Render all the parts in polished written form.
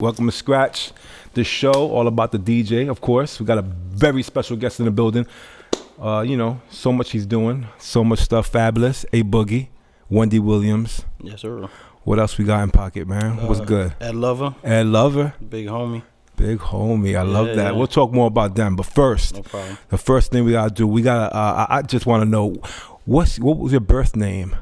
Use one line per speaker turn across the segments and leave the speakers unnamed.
Welcome to sKratch, the show all about the DJ. Of course, we got a very special guest in the building. So much he's doing, so much stuff, fabulous. A Boogie, Wendy Williams.
Yes, sir.
What else we got in pocket, man? What's good?
Ed Lover.
Ed Lover.
Big homie.
Big homie. I love that. Yeah. We'll talk more about them, but first,
no problem.
The first thing we gotta do, I just want to know, what was your birth name?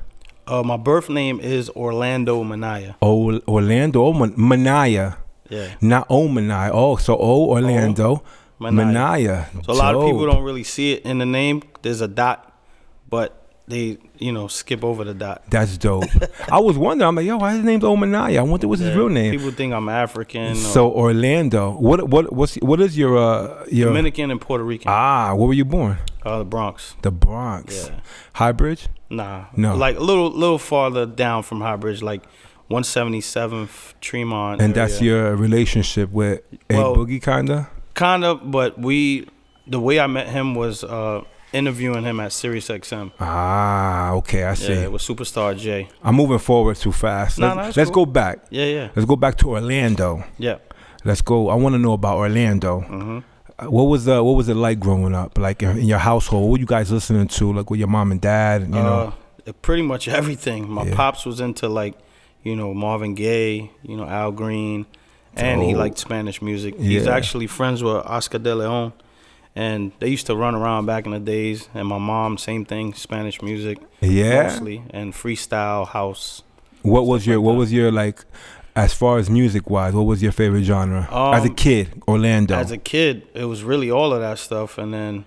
My birth name is Orlando Ominaya.
Orlando Ominaya.
Yeah.
Not Ominaya. Oh, so Orlando Ominaya.
So a lot of people don't really see it in the name. There's a dot, but they, skip over the dot.
That's dope. I was wondering, I'm like, yo, why his name's Ominaya? I wonder what's his real name.
People think I'm African.
So Orlando. What is your
Dominican and Puerto Rican.
Where were you born?
The Bronx.
The Bronx.
Yeah.
High Bridge?
Nah.
No.
Like a little farther down from High Bridge, like 177th Tremont.
And
area.
that's your relationship with A Boogie, kinda?
Kinda, but the way I met him was interviewing him at Sirius XM.
Okay, I see.
Yeah, with Superstar J.
I'm moving forward too fast. Let's go back.
Yeah.
Let's go back to Orlando.
Yeah.
Let's go. I want to know about Orlando.
Mm-hmm.
What was it like growing up? Like in your household, what were you guys listening to? Like with your mom and dad,
Pretty much everything. My pops was into Marvin Gaye, Al Green, and he liked Spanish music.
Yeah.
He's actually friends with Oscar De Leon, and they used to run around back in the days. And my mom, same thing, Spanish music, mostly, and freestyle house.
What was your like? As far as music-wise, what was your favorite genre? As a kid, Orlando.
As a kid, it was really all of that stuff, and then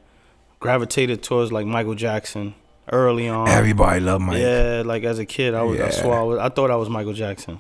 gravitated towards like Michael Jackson early on.
Everybody loved Mike.
Yeah, like as a kid, I thought I was Michael Jackson.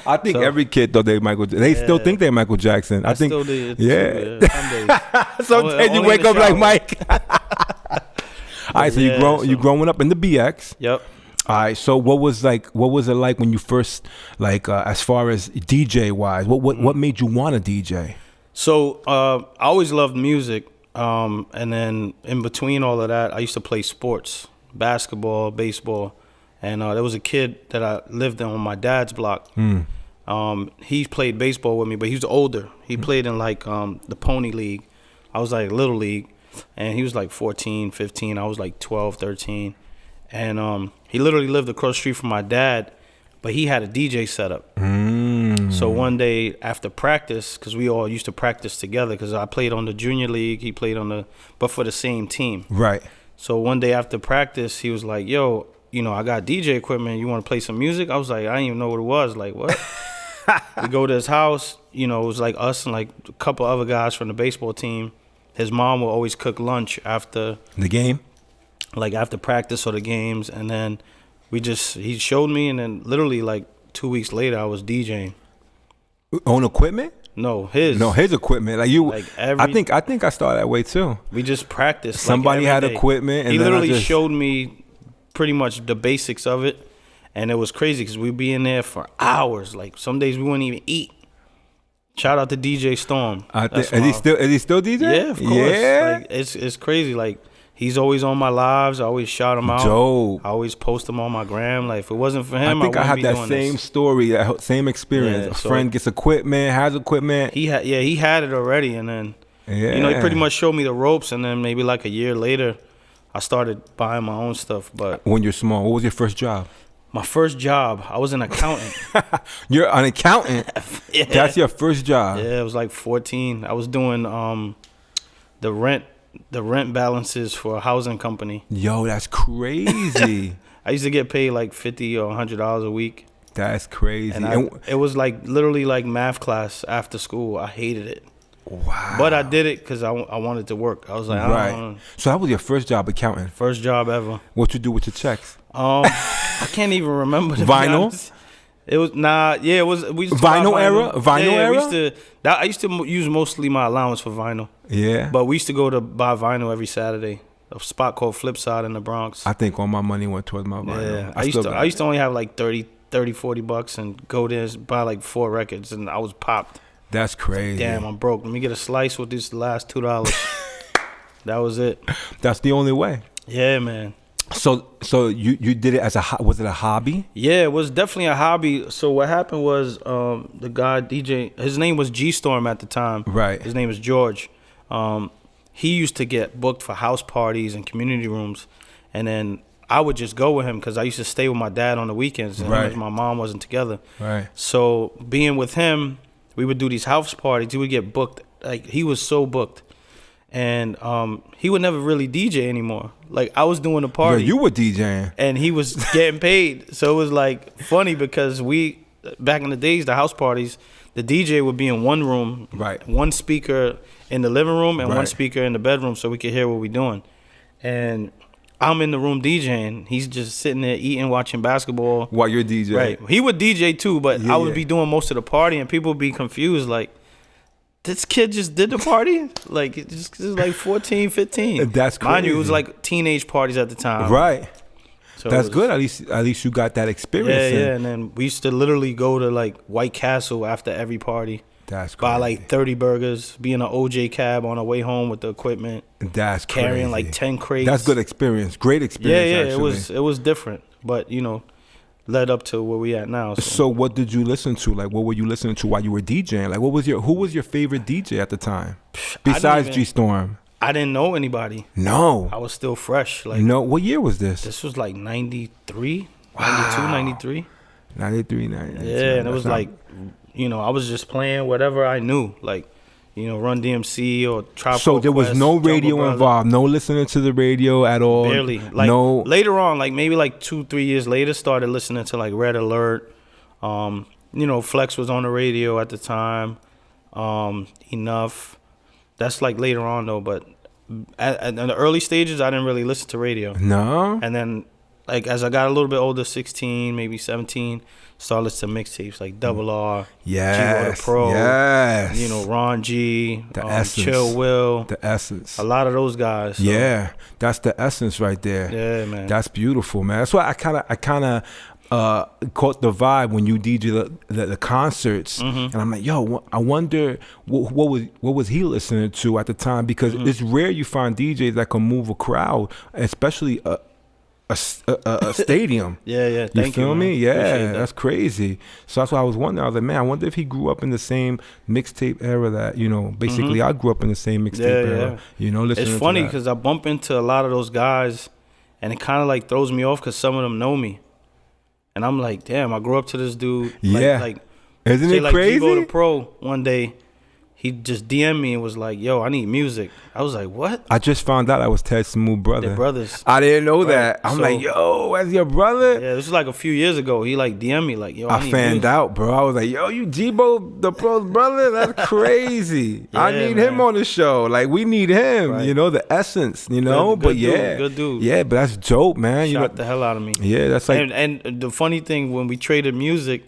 I think every kid thought they Michael. They still think they're Michael Jackson. I think.
Still did.
Yeah.
Some days.
Sometimes you wake up like Mike. All right, so you growing up in the BX.
Yep.
All right, so what was it like when you first, as far as DJ wise, what made you want to DJ?
So I always loved music, and then in between all of that, I used to play sports, basketball, baseball, and there was a kid that I lived on my dad's block. He played baseball with me, but he was older. He played in the Pony League. I was like Little League, and he was like 14, 15. I was like 12, 13. And he literally lived across the street from my dad, but he had a DJ setup. So one day after practice, because we all used to practice together, because I played on the junior league, he played but for the same team.
Right.
So one day after practice, he was like, yo, I got DJ equipment. You want to play some music? I was like, I didn't even know what it was. Like, what? We go to his house. It was like us and like a couple other guys from the baseball team. His mom would always cook lunch after
the game.
Like after practice or the games, and then he showed me, and then literally like 2 weeks later I was DJing.
Own equipment?
No, his
equipment. Like you, I think I started that way too.
We just practiced.
Somebody had equipment, and
he literally showed me pretty much the basics of it, and it was crazy because we'd be in there for hours. Like some days we wouldn't even eat. Shout out to DJ Storm.
Is he still DJ?
Yeah, of course.
Yeah,
like, it's crazy. Like. He's always on my lives. I always shout him out.
Dope.
I always post him on my gram. Like if it wasn't for him,
I think I have that same story, that same experience. A friend gets equipment, has equipment.
He had it already, and then he pretty much showed me the ropes, and then maybe like a year later, I started buying my own stuff. But
when you're small, what was your first job?
My first job, I was an accountant.
You're an accountant?
Yeah.
That's your first job?
Yeah, it was like 14. I was doing the rent balances for a housing company.
Yo, that's crazy.
I used to get paid like $50 or $100 a week.
That's crazy.
And it was like literally like math class after school. I hated it.
Wow.
But I did it because I wanted to work. I was like, I don't know.
So that was your first job, accounting?
First job ever.
What you do with your checks?
I can't even remember.
Vinyl?
It was it was we used to
vinyl era.
I used to use mostly my allowance for vinyl.
Yeah.
But we used to go to buy vinyl every Saturday. A spot called Flipside in the Bronx.
I think all my money went towards my vinyl.
Yeah. I used to only have like $30-$40 and go there and buy like 4 records, and I was popped.
That's crazy.
Damn, I'm broke. Let me get a slice with this last $2. That was it.
That's the only way.
Yeah, man.
So you did it as was it a hobby?
Yeah, it was definitely a hobby. So what happened was the guy DJ, his name was G Storm at the time.
Right.
His name is George. He used to get booked for house parties and community rooms, and then I would just go with him because I used to stay with my dad on the weekends, and
Right.
my mom wasn't together.
Right.
So being with him, we would do these house parties. He would get booked. Like, he was so booked. And he would never really DJ anymore. Like, I was doing a party.
Yeah, you were DJing.
And he was getting paid. So it was like funny because back in the days, the house parties, the DJ would be in one room.
Right.
One speaker in the living room and one
Right.
speaker in the bedroom so we could hear what we're doing. And I'm in the room DJing. He's just sitting there eating, watching basketball.
While you're DJing.
Right. He would DJ too, but
Yeah,
I would
yeah.
be doing most of the party, and people would be confused. Like, this kid just did the party? Like, it's like 14, 15.
That's
Mind you, it
crazy.
was like teenage parties at the time.
Right.
So
That's
it was-
good. At least you got that experience.
Yeah,
in.
yeah. And then we used to literally go to like White Castle after every party.
That's
Buy
crazy.
like 30 burgers, be in an OJ cab on our way home with the equipment,
That's
carrying
crazy.
like 10 crates.
That's good experience. Great
Yeah,
experience.
yeah.
Actually.
It was different, but you know, led up to where we at now.
So what did you listen to? Like, what were you listening to while you were DJing? Like, who was your favorite DJ at the time? Besides
even-
G Storm?
I didn't know anybody.
No.
I was still fresh. Like,
No. What year was this?
this was like 93,
Wow.
92, 93.
93, 99.
Yeah, and it was like, you know, I was just playing whatever I knew. Like, you know, Run DMC or Tribe
So
Called
there was
Quest,
no
Jungle
radio
Brothers.
involved. No listening to the radio at all.
Barely. Like,
no.
later on, like maybe like 2-3 years later, started listening to like Red Alert. You know, Flex was on the radio at the time. Enough. That's like later on though, but in the early stages, I didn't really listen to radio.
No.
And then, like, as I got a little bit older, 16, maybe 17, started listening to mixtapes like Double R,
Yes.
G Pro,
Yes.
you know, Ron G,
The essence.
Chill Will,
The essence.
a lot of those guys. So,
Yeah, that's the essence right there.
yeah, man.
That's beautiful, man. That's why I kind of caught the vibe when you DJ the concerts, and I'm like, yo, I wonder what was he listening to at the time, because it's rare you find DJs that can move a crowd, especially a stadium.
Yeah, yeah.
You
Thank
feel
man.
me?
Appreciate
Yeah,
that.
that's crazy. So that's why I was wondering. I was like, man, I wonder if he grew up in the same mixtape era that, you know, basically I grew up in the same mixtape era.
Yeah.
You know, listening
It's funny
to that.
because I bump into a lot of those guys, and it kind of like throws me off because some of them know me, and I'm like, damn, I grew up to this dude.
Yeah.
Like
Isn't
say
it
like
crazy?
Go to Pro one day. He just DM'd me and was like, yo, I need music. I was like, what?
I just found out I was Ted Smooth brother.
They're brothers.
I didn't know
Right.
that. I'm
So-
like, yo, that's your brother?
Yeah, this was like a few years ago. He like DM'd me like, yo, I
I
need
fanned
music.
out, bro. I was like, yo, you G-Bo, the pro's brother? That's crazy. I
Yeah,
need him
man.
on the show. Like, we need him,
Right.
you know, the essence, you know?
Good
But
dude,
yeah.
good dude.
Yeah, but that's dope, man. You know,
Shocked the hell out of me.
yeah, that's like,
And the funny thing, when we traded music,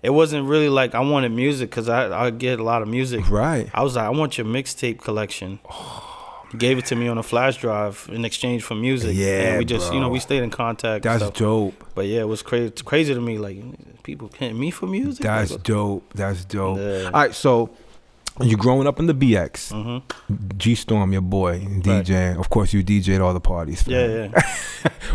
it wasn't really like I wanted music because I get a lot of music.
right.
I was like, I want your mixtape collection. He gave it to me on a flash drive in exchange for music.
Yeah,
and we just, you know,
bro.
we stayed in contact.
That's
and stuff.
dope.
But yeah, it was crazy to me. Like, people paying me for music.
That's
Like,
dope. That's dope.
Yeah.
All right, so you growing up in the BX.
Mhm.
G Storm, your boy, DJing. Of course, you DJ'd all the parties. fam.
Yeah, yeah.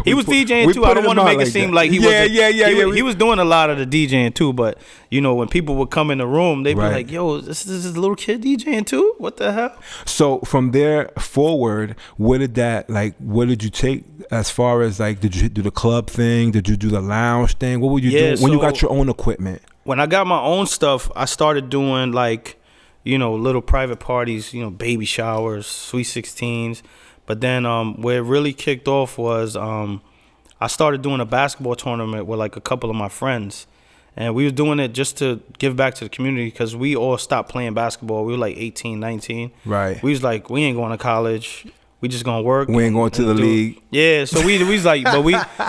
He was
we
DJing too. I
put
don't
it
want to
in
make
mind
it seem
that.
like he
Yeah,
wasn't.
yeah, yeah,
he,
yeah.
was- he was doing a lot of the DJing too, but you know, when people would come in the room, they'd be
Right.
like, "Yo, this is a little kid DJing too? What the hell?"
So from there forward, what did you take as far as like, did you do the club thing? Did you do the lounge thing? What would you
Yeah,
do when you
so-
got your own equipment?
When I got my own stuff, I started doing like, you know, little private parties, you know, baby showers, sweet 16s. But then where it really kicked off was I started doing a basketball tournament with like a couple of my friends. And we was doing it just to give back to the community because we all stopped playing basketball. We were like 18, 19.
Right.
We was like, we ain't going to college. We just gonna work.
We ain't going to the
do-
league.
Yeah, so we was like, but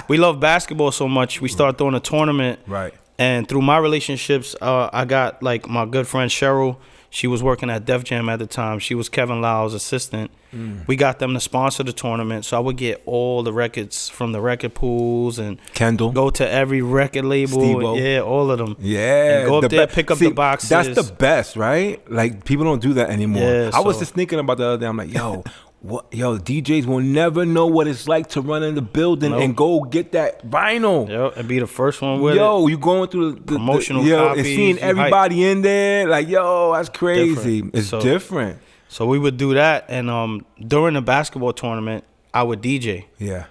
we love basketball so much. We started throwing a tournament.
Right.
And through my relationships, I got like my good friend Cheryl. She was working at Def Jam at the time. She was Kevin Lyle's assistant. We got them to sponsor the tournament, so I would get all the records from the record pools and
Kendall.
go to every record label.
Steve-O.
Yeah, all of them.
Yeah,
And go up
the
there,
be-
pick up
See,
the boxes.
That's the best, right? Like, people don't do that anymore.
Yeah,
I was
so-
just thinking about the other day. I'm like, yo, What, yo, DJs will never know what it's like to run in the building and go get that vinyl.
Yo, and be the first one with it.
Yo, you going through the
promotional
copies, and
copies,
seeing everybody
hype.
in there, like, yo, that's crazy.
Different.
It's different.
So we would do that, and during the basketball tournament, I would DJ.
Yeah.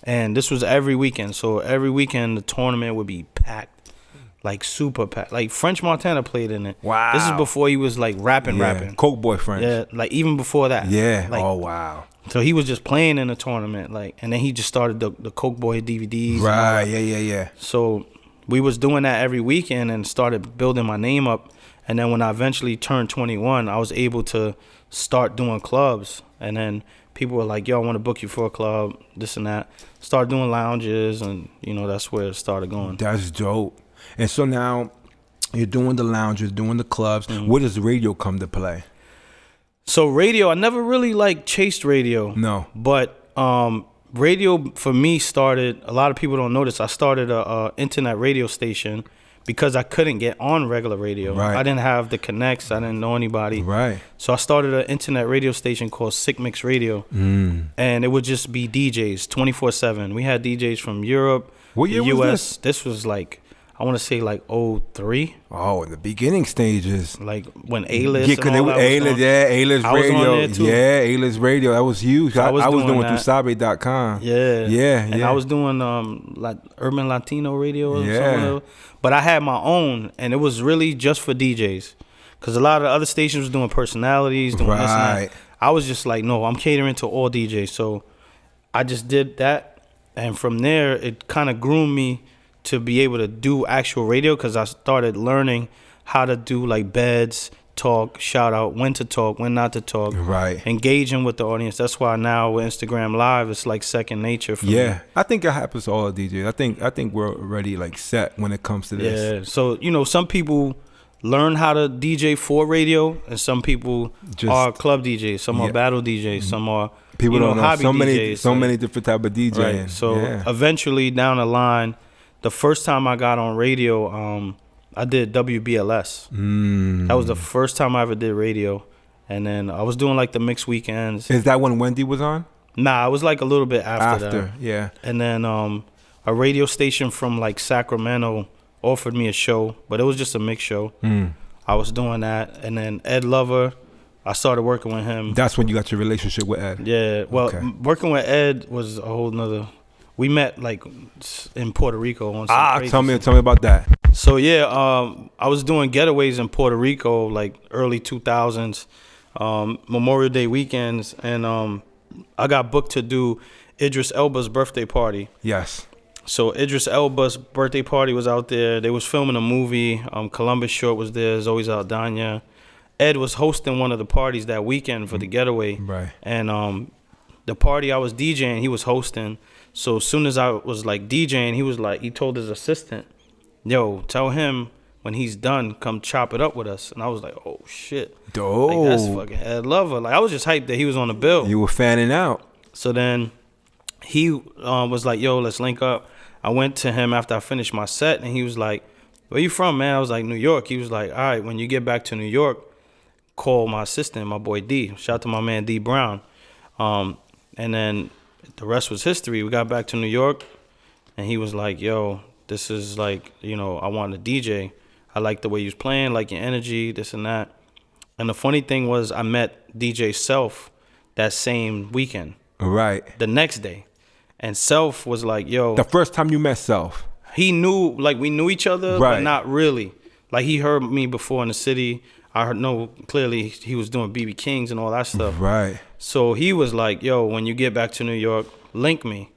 And this was every weekend. So every weekend, the tournament would be packed. Like super packed. Like French Montana played in it.
Wow.
This is before he was like rapping.
Coke Boy French.
Yeah, like even before that.
Yeah.
Like,
oh wow.
So he was just playing in the tournament, like, and then he just started the Coke Boy DVDs.
Right. Yeah.
So we was doing that every weekend and started building my name up. And then when I eventually turned 21, I was able to start doing clubs. And then people were like, yo, I want to book you for a club, this and that. Start doing lounges, and that's where it started going.
That's dope. And so now you're doing the lounges, doing the clubs.
Mm-hmm.
Where does radio come to play?
So radio, I never really chased radio.
No.
But radio for me started, a lot of people don't know this, I started a internet radio station because I couldn't get on regular radio.
Right.
I didn't have the connects. I didn't know anybody.
Right.
So I started an internet radio station called Sick Mix Radio. And it would just be DJs 24/7. We had DJs from Europe,
what year
the US.
was this?
This was I want to say 03.
Oh, in the beginning stages.
Like when A-List
Yeah,
and
because
all that was
A-List,
on.
yeah, A-List
I was on
radio.
there too.
Yeah, A-List radio. That was huge.
So
I was doing
that.
through Sabe.com.
Yeah. And
yeah.
I was doing like urban Latino radio or
Yeah.
something. But I had my own, and it was really just for DJs. Because a lot of other stations was doing personalities, doing this and
Right.
that. I was just like, no, I'm catering to all DJs. So I just did that. And from there, it kind of groomed me to be able to do actual radio, because I started learning how to do beds, talk, shout out, when to talk, when not to talk.
Right.
Engaging with the audience. That's why now with Instagram Live, it's like second nature for me.
Yeah, I think it happens to all DJs. I think we're already set when it comes to this.
Yeah. So some people learn how to DJ for radio, and some people are club DJs. Some are battle DJs. Some are
people don't know
hobby DJs.
so many different type of DJing.
Right. So eventually down the line, the first time I got on radio, I did WBLS. That was the first time I ever did radio. And then I was doing the mixed weekends.
Is that when Wendy was on?
Nah, it was a little bit after that.
Yeah.
And then a radio station from Sacramento offered me a show, but it was just a mixed show. I was doing that. And then Ed Lover, I started working with him.
That's when you got your relationship with Ed.
Yeah. Well, working with Ed was a whole nother. We met in Puerto Rico on some crazy
tell me
stuff.
about that.
So yeah, I was doing getaways in Puerto Rico early 2000s, Memorial Day weekends, and I got booked to do Idris Elba's birthday party.
Yes.
So Idris Elba's birthday party was out there. They was filming a movie. Columbus Short was there. Zoe Saldana. Ed was hosting one of the parties that weekend for the getaway.
Right.
And the party I was DJing, he was hosting. So as soon as I was DJing, he told his assistant, yo, tell him when he's done, come chop it up with us. And I was like, oh shit.
Dope.
That's fucking Ed Lover. I was just hyped that he was on the bill.
You were fanning out.
So then he was like, yo, let's link up. I went to him after I finished my set, and he was like, where you from, man? I was like, New York. He was like, all right, when you get back to New York, call my assistant, my boy D. Shout out to my man D Brown. And then the rest was history. We got back to New York, and he was like, yo, this is I want to DJ. I like the way you was playing, like your energy, this and that. And the funny thing was, I met DJ Self that same weekend.
Right.
The next day. And Self was like, yo.
The first time you met Self.
He knew, we knew each other,
right.
but not really. He heard me before in the city. I know clearly he was doing BB Kings and all that stuff.
Right.
So he was like, yo, when you get back to New York, link me.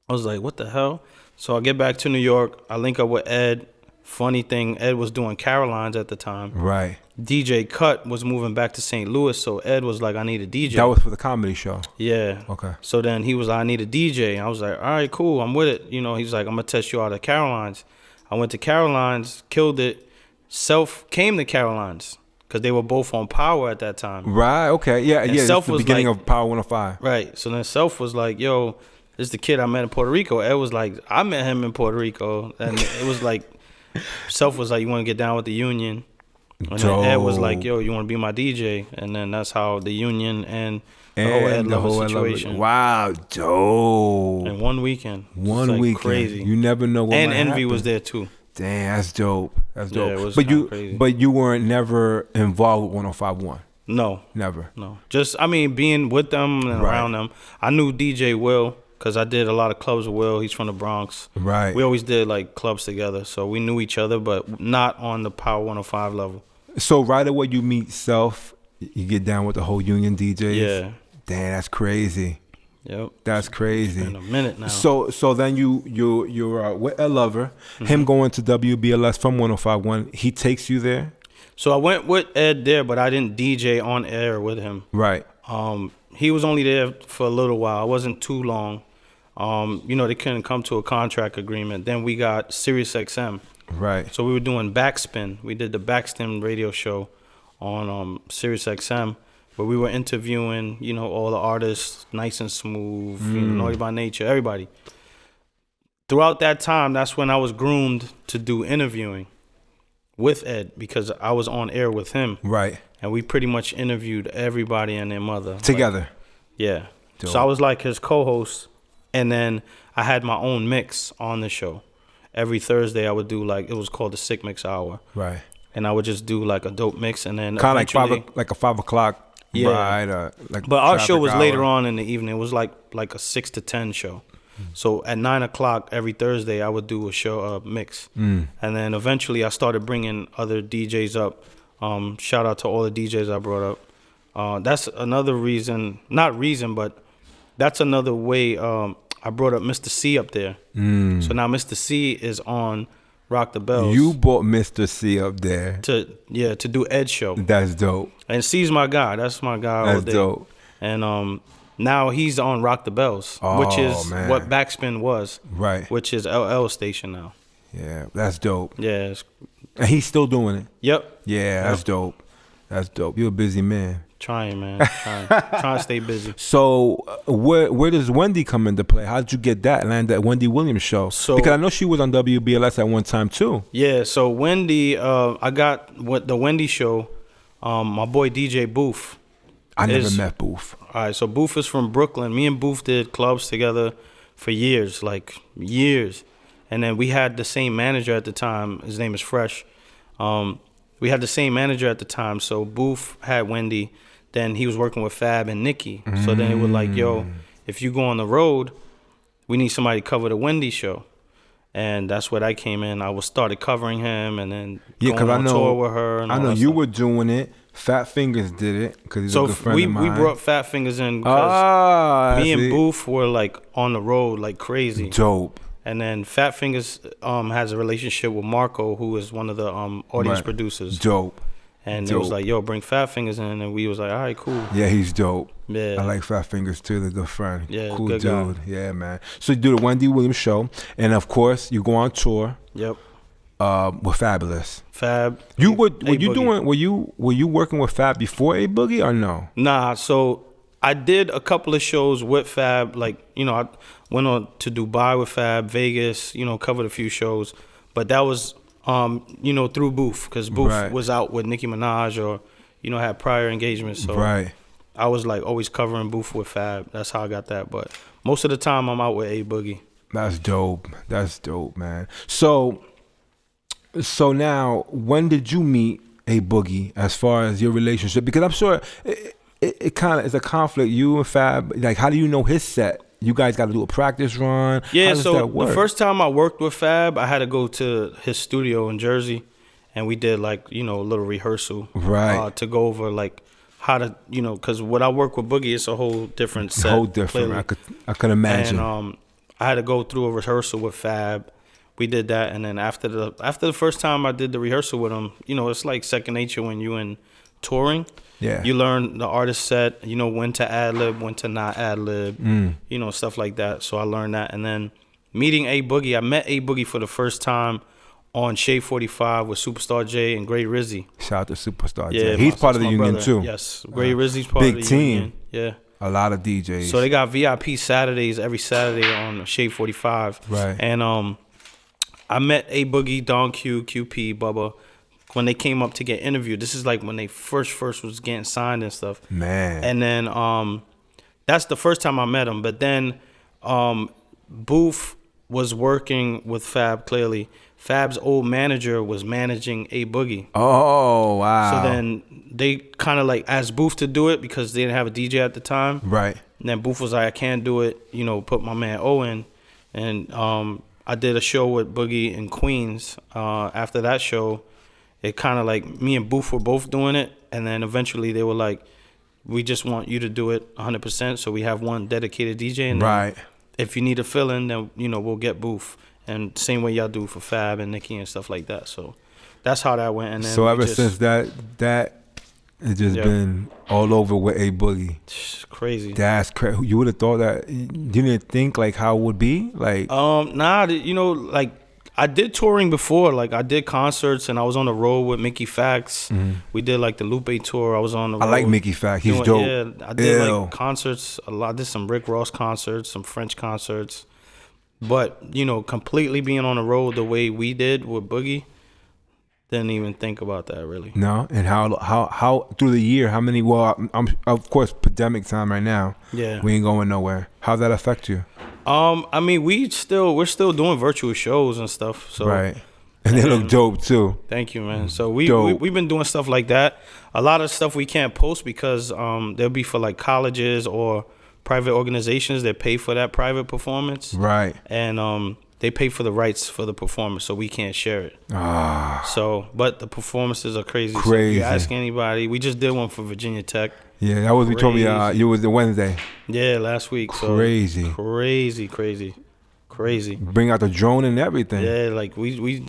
I was like, what the hell? So I get back to New York. I link up with Ed. Funny thing, Ed was doing Caroline's at the time.
Right.
DJ Cut was moving back to St. Louis, so Ed was like, I need a DJ.
That was for the comedy show.
Yeah.
Okay.
So then he was like, I need a DJ. And I was like, all right, cool, I'm with it. He's like, I'm going to test you out at Caroline's. I went to Caroline's, killed it. Self came to Caroline's because they were both on Power at that time.
Right, okay. Yeah,
and
yeah.
Self
the
was
beginning of Power 105.
Right. So then Self was like, yo, this is the kid I met in Puerto Rico. Ed was like, I met him in Puerto Rico. And it was like, Self was like, you want to get down with the Union? And then Ed was like, yo, you want to be my DJ? And then that's how the Union and
and the whole Ed Lover
situation.
Wow, dope.
In one weekend.
One
like
weekend.
Crazy.
You never know what
and
might
Envy
happen.
was there too.
Damn, that's dope. That's dope.
Yeah, it was crazy.
But you weren't never involved with 105.1.
No.
Never.
No. Just, I mean, being with them and around them. I knew DJ Will because I did a lot of clubs with Will. He's from the Bronx.
Right.
We always did like clubs together. So we knew each other, but not on the Power 105 level.
So right away you meet Self, you get down with the whole Union Djs.
Yeah.
Damn, that's crazy.
Yep.
That's crazy.
In a minute now.
So then you're with Ed Lover, him going to WBLS from 105.1. He takes you there.
So I went with Ed there, but I didn't DJ on air with him.
Right.
He was only there for a little while. It wasn't too long. They couldn't come to a contract agreement. Then we got Sirius XM.
Right.
So we were doing Backspin. We did the Backspin radio show on Sirius XM, where we were interviewing, all the artists, Nice and Smooth, Naughty by Nature, everybody. Throughout that time, that's when I was groomed to do interviewing with Ed because I was on air with him.
Right.
And we pretty much interviewed everybody and their mother.
Together.
Yeah.
Dope.
So I was like his co-host, and then I had my own mix on the show. Every Thursday I would do it was called the Sick Mix Hour.
Right.
And I would just do like a dope mix, and then
kind of like a 5 o'clock ride.
But our show was later on in the evening. It was like a 6 to 10 show. So at 9 o'clock every Thursday I would do a show mix. And then eventually I started bringing other DJs up. Shout out to all the DJs I brought up. That's another reason, but that's another way I brought up Mr. C up there. So now Mr. C is on Rock the Bells.
You brought Mr. C up there
to do Ed's show.
That's dope.
And C's my guy. That's my guy all day.
That's dope.
And now he's on Rock the Bells, which is what Backspin was.
Right.
Which is LL station now.
Yeah, that's dope.
Yeah.
And he's still doing it.
Yep.
Yeah, that's dope. That's dope. You're a busy man.
Trying, man. Trying to stay busy.
So where does Wendy come into play? How did you get that land at Wendy Williams show? Because I know she was on WBLS at one time too.
Yeah, so Wendy, I got the Wendy show, my boy DJ Booth.
I never met Booth.
All right, so Booth is from Brooklyn. Me and Booth did clubs together for years, And then we had the same manager at the time. His name is Fresh. We had the same manager at the time. So Booth had Wendy. Then he was working with Fab and Nikki. So then it was like, yo, if you go on the road, we need somebody to cover the Wendy show. And that's where I came in. I started covering him and then going on tour with her. And
I know you were doing it. Fat Fingers did it because he's a good friend of mine.
We brought Fat Fingers in because me and Booth were like on the road like crazy.
Dope.
And then Fat Fingers has a relationship with Marco, who is one of the audience producers.
Dope.
And it was like, yo, bring Fat Fingers in. And we was like, all right, cool.
Yeah, he's dope.
Yeah.
I like Fat Fingers too. They're a good friend.
Yeah,
cool
good
dude.
guy.
Yeah, man. So you do the Wendy Williams show. And of course, you go on tour.
Yep.
With Fabulous.
Fab.
Were you working with Fab before A Boogie or no?
Nah, so I did a couple of shows with Fab. I went on to Dubai with Fab, Vegas, covered a few shows. But that was, through Booth, because Booth was out with Nicki Minaj or, had prior engagements. So I was like always covering Booth with Fab. That's how I got that. But most of the time I'm out with A Boogie.
That's dope. That's dope, man. So now, when did you meet A Boogie as far as your relationship? Because I'm sure it kind of is a conflict. You and Fab, like, how do you know his set? You guys got to do a practice run.
Yeah,
how does
so
that work?
The first time I worked with Fab, I had to go to his studio in Jersey, and we did a little rehearsal, to go over how to, because when I work with Boogie, it's a whole different set.
Whole different. I could imagine.
And I had to go through a rehearsal with Fab. We did that, and then after the first time I did the rehearsal with him, it's like second nature when you in touring.
Yeah.
You learn the artist set, when to ad-lib, when to not ad-lib, stuff like that. So I learned that. And then meeting A Boogie, I met A Boogie for the first time on Shade 45 with Superstar J and Gray Rizzy.
Shout out to Superstar J. He's part of the union
brother.
too.
Yes, Gray Rizzy's part of the union. Yeah.
A lot of DJs.
So they got VIP Saturdays every Saturday on Shade 45.
Right.
And I met A Boogie, Don Q, QP, Bubba, when they came up to get interviewed. This is like when they first was getting signed and stuff.
Man.
And then that's the first time I met him. But then Booth was working with Fab, clearly. Fab's old manager was managing A Boogie.
Oh, wow.
So then they kind of like asked Booth to do it because they didn't have a DJ at the time.
Right.
And then Booth was like, I can't do it, you know, put my man O in. And I did a show with Boogie in Queens. After that show, it kind of like me and Booth were both doing it. And then eventually they were like, we just want you to do it 100%. So we have one dedicated DJ. And
right.
If you need a fill-in, then, you know, we'll get Booth. And same way y'all do for Fab and Nicki and stuff like that. So that's how that went. And then
so ever since that it's just been all over with A Boogie.
It's crazy.
That's crazy. You would have thought that. You didn't think like how it would be, like.
Nah, you know, like I did touring before. Like I did concerts and I was on the road with Mickey Fax. Mm-hmm. We did like the Lupe tour. I was on the road.
I like Mickey Fax. He's dope.
Yeah, I did like concerts a lot. I did some Rick Ross concerts, some French concerts. But, you know, completely being on the road the way we did with Boogie, didn't even think about that really.
No, and how through the year, how many? Well, I'm of course pandemic time right now.
Yeah,
we ain't going nowhere. How'd that affect you?
I mean, we're still doing virtual shows and stuff. So
right, and they look dope too.
Thank you, man. So we've been doing stuff like that. A lot of stuff we can't post because they'll be for like colleges or private organizations that pay for that private performance.
Right.
And they pay for the rights for the performance, so we can't share it. So, but the performances are crazy. So if you ask anybody, we just did one for Virginia Tech.
Yeah, that was, you told me you was the Wednesday.
Yeah, last week.
Crazy.
So crazy.
Bring out the drone and everything.
Yeah, like we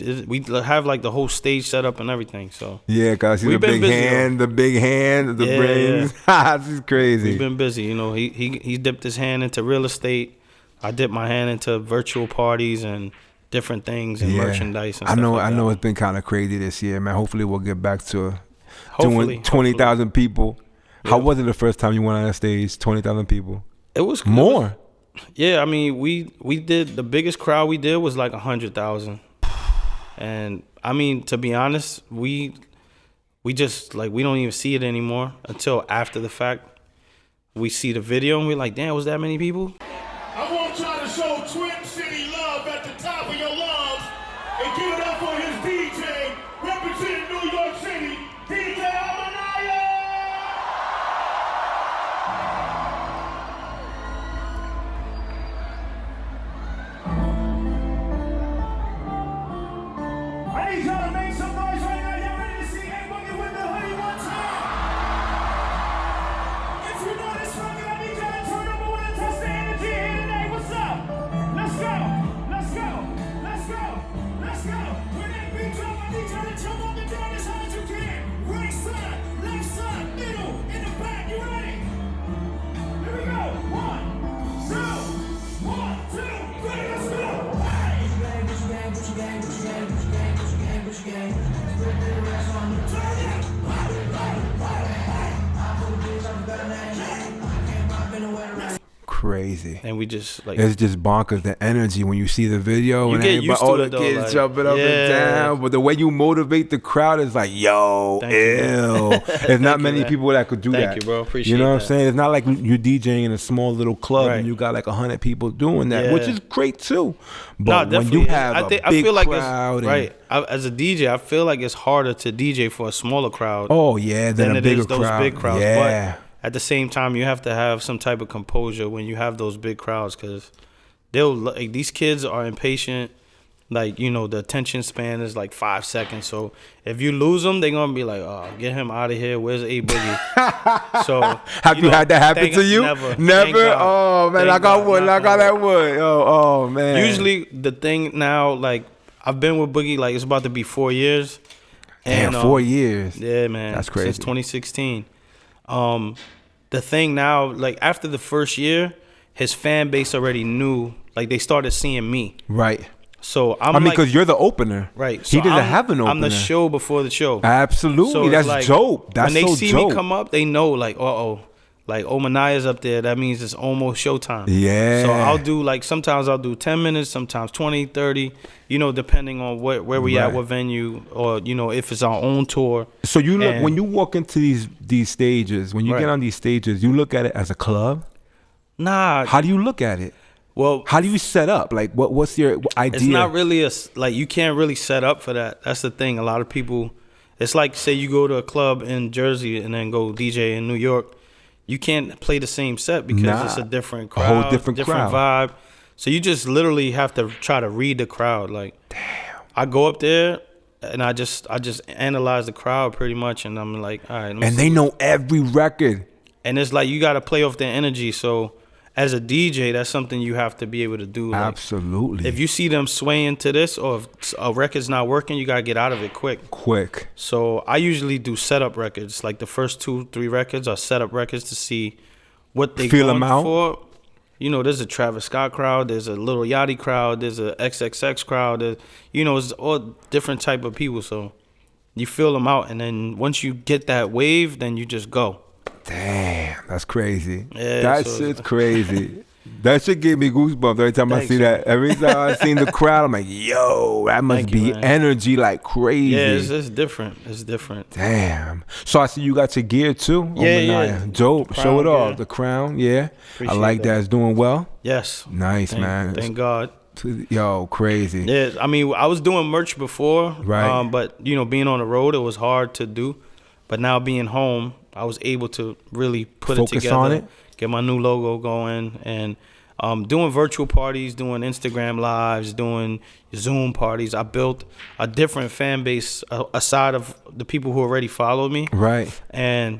have like the whole stage set up and everything. So
yeah, cause I see the big hand, the brains. This is crazy.
We've been busy. You know, he dipped his hand into real estate. I dipped my hand into virtual parties and different things and merchandise and stuff like
I know
that.
It's been kind of crazy this year, man. Hopefully we'll get back to doing 20,000 people. Yep. How was it the first time you went on that stage? 20,000 people.
It was
more.
Yeah, I mean, we did, the biggest crowd we did was like 100,000. And I mean, to be honest, we just like, we don't even see it anymore until after the fact. We see the video and we're like, damn, was that many people?
I want y'all to show Twin City love at the top of your lungs and give it up for his DJ, representing New York City, DJ Ominaya! I need y'all to make some noise right now. Y'all ready to see A Boogie with the hoodie one time? If you know this song, I need y'all to turn up and touch the energy here today. What's up? Let's go. Let's go. Let's go. Let's go. When that beat drop, I need y'all to jump up and down as hard as you can. Right side, left side, middle, in the back. You ready? Here we go. 1, 2, 1, 2, 3, let's go. Hey!
Crazy.
And we just like,
it's just bonkers, the energy when you see the video
you
and
get used to
all
it,
the
though,
kids
like,
jumping up and down, but the way you motivate the crowd is like, yo, there's not many people that could do that.
Thank you, bro. Appreciate
you know what
that.
I'm saying? It's not like you're DJing in a small little club and you got like 100 people doing that, which is great too. But when you have a big crowd,
as a DJ, I feel like it's harder to DJ for a smaller crowd.
Oh yeah, than a bigger crowd.
Those big crowds.
Yeah.
But at the same time, you have to have some type of composure when you have those big crowds, because these kids are impatient. Like, you know, the attention span is like 5 seconds. So if you lose them, they're gonna be like, "Oh, get him out of here. Where's A Boogie?" So
have you had that happen to you?
Never.
Oh man, I got wood. I got that wood. Oh man.
Usually the thing now, like, I've been with Boogie, like, it's about to be 4 years.
And 4 years.
Yeah, man.
That's crazy.
Since 2016. The thing now, like, after the first year, his fan base already knew, like, they started seeing me.
Right.
So
I mean, because you're the opener.
Right.
So he doesn't have an opener.
I'm the show before the show.
Absolutely. So that's like, dope. That's so dope.
When they see me come up, they know, like, like, Ominaya's up there. That means it's almost showtime.
Yeah.
So I'll do, like, sometimes I'll do 10 minutes, sometimes 20, 30, you know, depending on where we at, what venue, or, you know, if it's our own tour.
So you look, when you walk into these stages, when you get on these stages, you look at it as a club?
Nah.
How do you look at it?
Well,
How do you set up? Like, what's your idea?
it's not really like you can't really set up for that. That's the thing. A lot of people, it's like say you go to a club in Jersey and then go DJ in New York. You can't play the same set because it's a different crowd,
a whole different crowd.
vibe. So you just literally have to try to read the crowd. Like, damn, I go up there and I just analyze the crowd pretty much, and I'm like, all right.
And they know every record.
And it's like you got to play off their energy. So as a DJ, that's something you have to be able to do. Like,
absolutely.
if you see them swaying to this, or if a record's not working, you gotta get out of it quick. So I usually do setup records. Like the first 2-3 records are setup records to see what they
feel
going
them out
for. You know, there's a Travis Scott crowd, there's a Lil Yachty crowd, there's a XXX crowd. There's, you know, it's all different type of people. So you feel them out, and then once you get that wave, then you just go.
Damn, that's crazy.
Yeah,
that shit's crazy. That shit gave me goosebumps every time I see that. Every time I seen the crowd, I'm like, yo, that must be energy like crazy.
Yeah, it's different. It's different.
Damn. So I see you got your gear too.
Yeah.
Dope. Show it off. The crown. Yeah.
Appreciate
I like that. It's doing well.
Yes.
Nice, man.
Thank God.
Yo, crazy.
Yeah, I mean, I was doing merch before,
right?
But you know, being on the road, it was hard to do. But now being home, I was able to really put it together,
on it,
get my new logo going, and doing virtual parties, doing Instagram lives, doing Zoom parties. I built a different fan base aside of the people who already followed me,
right?
And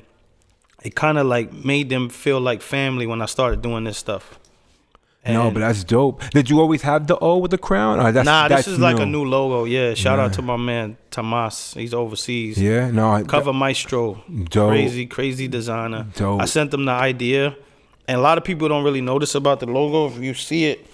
it kind of like made them feel like family when I started doing this stuff. And
no, but that's dope. Did you always have the O with the crown? Or
this is new. Like a new logo. Yeah, shout out to my man Tomas. He's overseas.
Yeah, no.
Cover Maestro.
Dope.
Crazy designer.
Dope.
I sent them the idea, and a lot of people don't really notice about the logo. If you see it,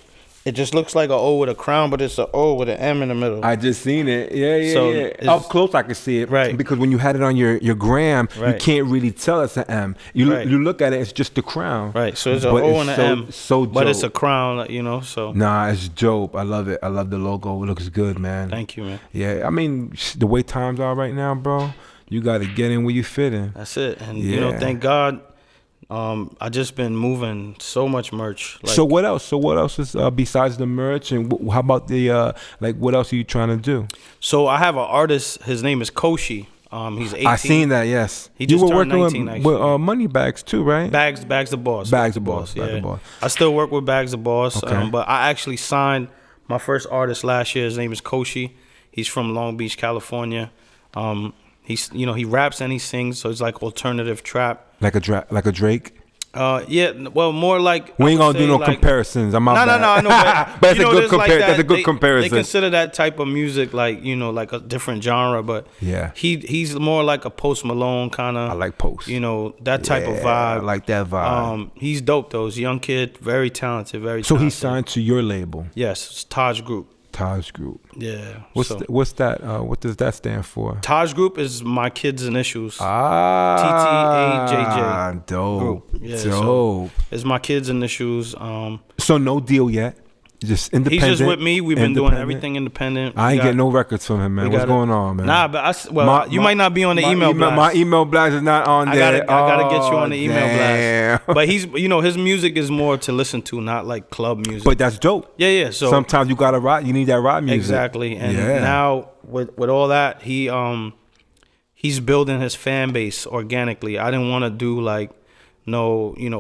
it just looks like an O with a crown, but it's an O with an M in the middle.
I just seen it. Yeah. Up close, I could see it.
Right.
Because when you had it on your gram,
right,
you can't really tell it's an M. You look at it, it's just the crown.
Right. So it's an O and an M.
So dope.
But it's a crown, you know. So
nah, it's dope. I love it. I love the logo. It looks good, man.
Thank you, man.
Yeah. I mean, the way times are right now, bro, you got to get in where you fit in.
That's it. And you know, thank God. I just been moving so much merch.
Like, so what else? So what else is besides the merch, and how about the like? What else are you trying to do?
So I have an artist. His name is Koshi. He's 18.
I seen that. Yes,
he just turned 19.
With Money Bags too, right?
Bags the Boss.
Bags the Boss.
I still work with Bags the Boss.
Okay.
But I actually signed my first artist last year. His name is Koshi. He's from Long Beach, California. He's he raps and he sings, so it's like alternative trap.
Like a Drake.
Yeah, well, more like
we ain't gonna do no comparisons. I'm out.
No, I know,
but that's a good comparison. That's a good comparison.
They consider that type of music like like a different genre, but
yeah,
he's more like a Post Malone kind of.
I like Post.
That type of vibe.
I like that vibe.
He's dope though. He's a young kid, very talented, very.
So
talented.
he signed to your label.
Yes, it's Taj Group.
Taj Group.
Yeah.
What's that? What does that stand for?
Taj Group is my kids' initials.
TTAJJ. Dope.
Group. Yeah,
dope.
So it's my kids' initials.
So no deal yet. Just independent.
He's just with me. We've been doing everything independent.
I ain't getting no records from him, man. What's going on, man?
Nah, but you might not be on the email blast.
My email blast is not on there.
I gotta get you on the email
blast.
But he's, his music is more to listen to, not like club music.
But that's dope.
Yeah. So
sometimes you gotta rock. You need that rock music.
Exactly. And now with all that, he's building his fan base organically. I didn't want to do like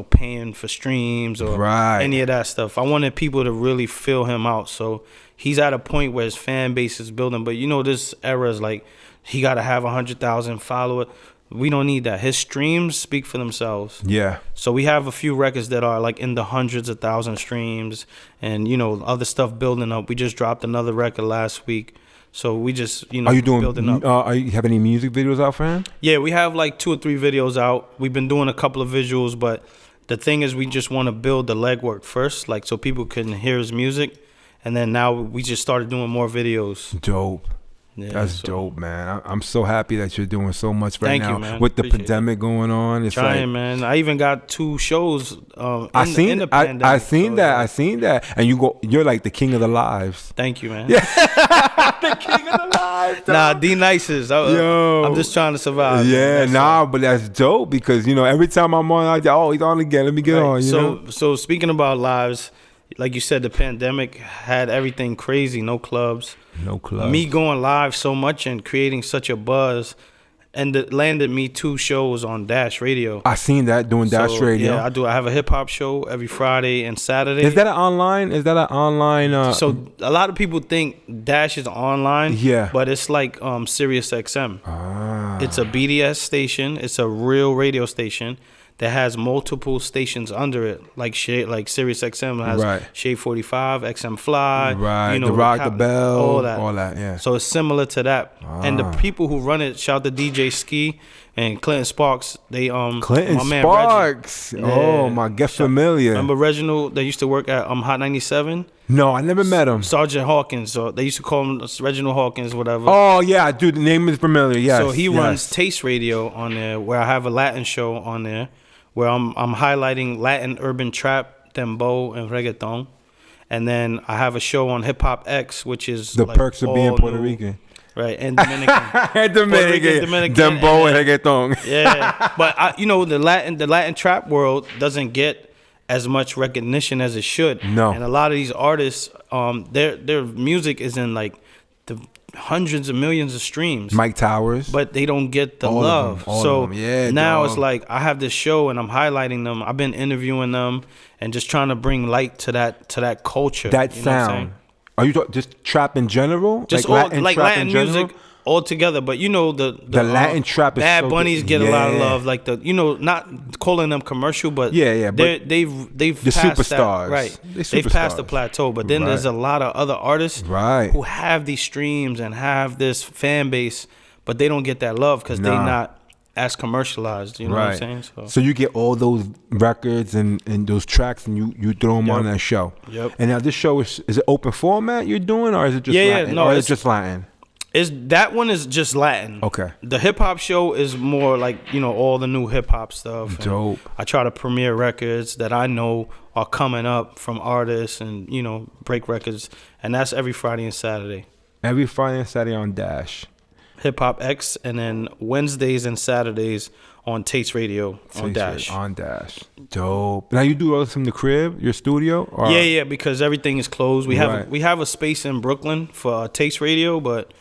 paying for streams or any of that stuff. I wanted people to really feel him out. So he's at a point where his fan base is building. But this era is like he got to have 100,000 followers. We don't need that. His streams speak for themselves.
Yeah.
So we have a few records that are like in the hundreds of thousands streams and, other stuff building up. We just dropped another record last week. So we just,
are you doing,
building up.
Are you have any music videos out for him?
Yeah, we have like 2 or 3 videos out. We've been doing a couple of visuals, but the thing is we just want to build the legwork first, like so people can hear his music. And then now we just started doing more videos.
Dope.
Yeah,
That's dope, man. I'm so happy that you're doing so much right
Thank
now
you, man.
with the
Appreciate
pandemic going on. It's
trying,
like,
man. I even got 2 shows in
I
the pandemic.
I seen
so,
that.
yeah.
I seen that. And you're like the king of the lives.
Thank you, man.
Yeah. The king of the lives.
Nah, D Nices.
Yo.
I'm just trying to survive.
Yeah,
man. That's all.
but that's dope because every time I'm on, I go, he's on again. Let me get
Right.
on. You know?
So speaking about lives, like you said, the pandemic had everything crazy. No clubs.
No club.
Me going live so much and creating such a buzz, and it landed me 2 shows on Dash Radio.
I seen that doing Dash
So,
Radio.
Yeah, I do. I have a hip hop show every Friday and Saturday.
Is that an online?
So a lot of people think Dash is online.
Yeah.
But it's like Sirius XM.
Ah.
It's a BDS station. It's a real radio station that has multiple stations under it, like Sirius XM has
Right.
Shade 45, XM Fly,
Right, the Rock the Bell,
all that.
yeah.
So it's similar to that. And the people who run it, shout out to DJ Ski and Clinton Sparks. They
Clinton
my man
Sparks.
Reggie.
Oh
Yeah.
my, get familiar.
Remember Reginald? They used to work at Hot 97.
No, I never met him.
Sergeant Hawkins. So they used to call him Reginald Hawkins, whatever.
Oh yeah, dude, the name is familiar. Yes.
So he
yes.
runs Taste Radio on there, where I have a Latin show on there, where I'm highlighting Latin urban trap, dembow, and reggaeton. And then I have a show on Hip Hop X, which is
The
like
perks of being
all
Puerto
new.
Rican.
Right, and Dominican. Dominican,
Dembow and reggaeton.
Yeah, but the Latin trap world doesn't get as much recognition as it should.
No.
And a lot of these artists, their music is in like the hundreds of millions of streams.
Mike Towers.
But they don't get the
All of
love.
them, all
So
of them. Yeah,
now
dog.
it's like I have this show and I'm highlighting them. I've been interviewing them and just trying to bring light to that culture.
That
you know what I'm
sound.
saying?
Are you just trap in general?
Just
like
all
Latin
like
trap
Latin
in general?
music all together. But the
Latin trap is
Bad
so
Bunnies
good.
get a lot of
Yeah.
love. Like not calling them commercial, but
Yeah, but
they've
the
passed that,
superstars.
right?
They're
They've passed the
superstars.
plateau. But then
Right.
there's a lot of other artists
Right.
who have these streams and have this fan base, but they don't get that love because they're
Nah.
not as commercialized. You know what I'm saying?
So you get all those records and those tracks and you throw them on
Yep.
that show.
Yep.
And now this show is it open format you're doing or is it just Latin?
no,
or is
it's
it just Latin?
That one is just Latin.
Okay.
The hip hop show is more like all the new hip hop stuff. And
Dope.
I try to premiere records that I know are coming up from artists and break records, and that's every Friday and Saturday.
Every Friday and Saturday on Dash.
Hip Hop X, and then Wednesdays and Saturdays on Taste Radio on Dash.
On Dash. Dope. Now you do all this from the crib, your studio? Or?
Yeah, because everything is closed. We
Right.
have a space in Brooklyn for Taste Radio, but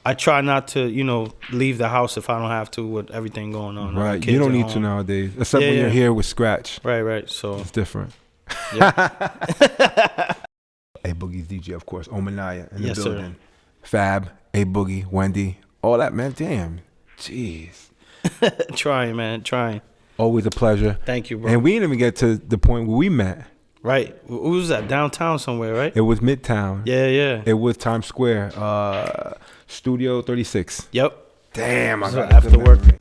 I try not to, leave the house if I don't have to with everything going on.
Right.
Kids
You don't
at
need to
home.
nowadays. Except when
Yeah.
you're here with sKratch.
Right. So
It's different. A Boogie's DJ, of course. Ominaya in the
Yes, sir.
building. Fab, A Boogie, Wendy, all that, man. Damn. Jeez.
trying, man, trying.
Always a pleasure.
Thank you, bro.
And we didn't even get to the point where we met.
Right. Who was that? Downtown somewhere, right?
It was Midtown.
Yeah.
It was Times Square. Studio 36.
Yep.
Damn, I
So
got a good
after work.
memory.